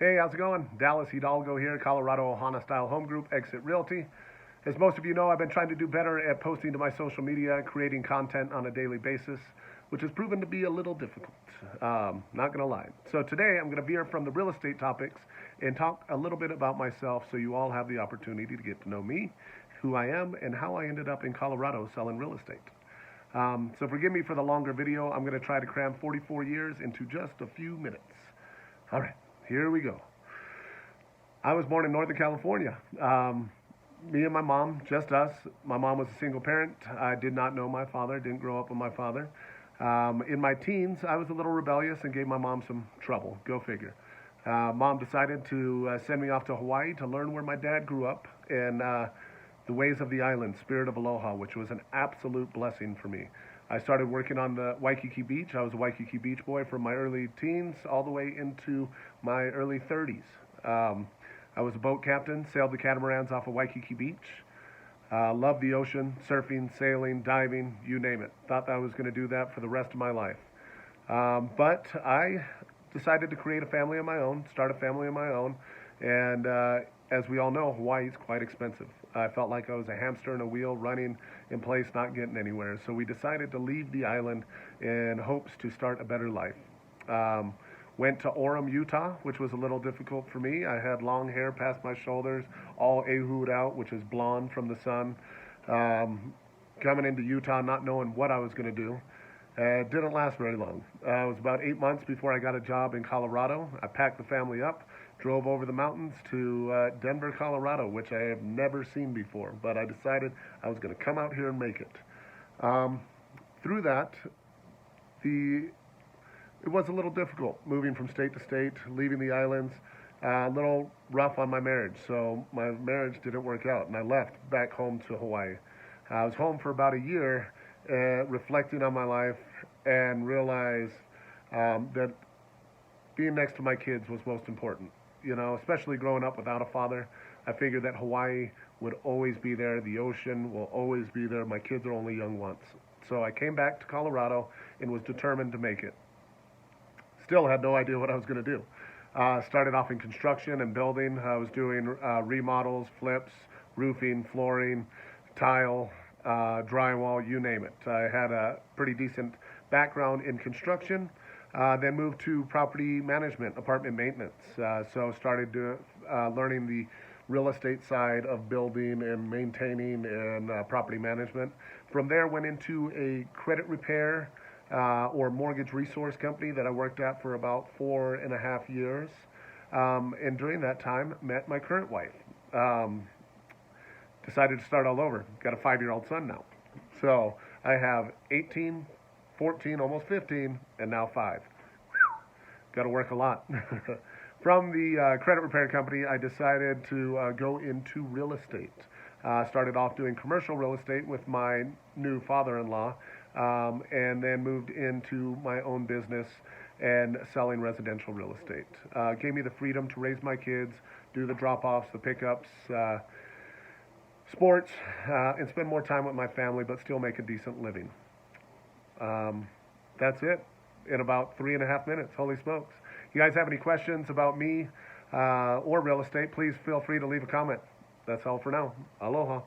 Hey, how's it going? Dallas Hidalgo here, Colorado Ohana Style Home Group, Exit Realty. As most of you know, I've been trying to do better at posting to my social media, creating content on a daily basis, which has proven to be a little difficult. Not gonna lie. So today I'm gonna veer from the real estate topics and talk a little bit about myself so you all have the opportunity to get to know me, who I am, and how I ended up in Colorado selling real estate. So forgive me for the longer video. I'm gonna try to cram 44 years into just a few minutes. All right. Here we go. I was born in Northern California. Me and my mom, just us. My mom was a single parent. I did not know my father, didn't grow up with my father. In my teens, I was a little rebellious and gave my mom some trouble. Go figure. Mom decided to send me off to Hawaii to learn where my dad grew up and the ways of the island, spirit of Aloha, which was an absolute blessing for me. I started working on the Waikiki Beach. I was a Waikiki Beach boy from my early teens all the way into my early 30s. I was a boat captain, sailed the catamarans off of Waikiki Beach. Loved the ocean, surfing, sailing, diving, you name it. Thought that I was going to do that for the rest of my life. But I decided to create a family of my own, start a family of my own, and as we all know, Hawaii is quite expensive. I felt like I was a hamster in a wheel running in place, not getting anywhere. So we decided to leave the island in hopes to start a better life. Went to Orem, Utah, which was a little difficult for me. I had long hair past my shoulders, all ahooed out, which is blonde from the sun. Coming into Utah, not knowing what I was going to do. It didn't last very long. It was about 8 months before I got a job in Colorado. I packed the family up, drove over the mountains to Denver, Colorado, which I have never seen before. But I decided I was going to come out here and make it. Through that, it was a little difficult moving from state to state, leaving the islands. A little rough on my marriage, so my marriage didn't work out, and I left back home to Hawaii. I was home for about a year, reflecting on my life, and realized that being next to my kids was most important. You know, especially growing up without a father, I figured that Hawaii would always be there. The ocean will always be there. My kids are only young once. So I came back to Colorado and was determined to make it. Still had no idea what I was going to do. Started off in construction and building. I was doing remodels, flips, roofing, flooring, tile, drywall, you name it. I had a pretty decent background in construction. Then moved to property management, apartment maintenance. So started learning the real estate side of building and maintaining and property management. From there, went into a credit repair or mortgage resource company that I worked at for about 4.5 years. And during that time, met my current wife. Decided to start all over. Got a 5-year-old son now. So I have 18, 14, almost 15, and now 5. Got to work a lot. From the credit repair company, I decided to go into real estate. Started off doing commercial real estate with my new father-in-law, and then moved into my own business and selling residential real estate. Gave me the freedom to raise my kids, do the drop-offs, the pickups, sports, and spend more time with my family, but still make a decent living. That's it in about 3.5 minutes. Holy smokes. You guys have any questions about me or real estate, please feel free to leave a comment. That's all for now. Aloha.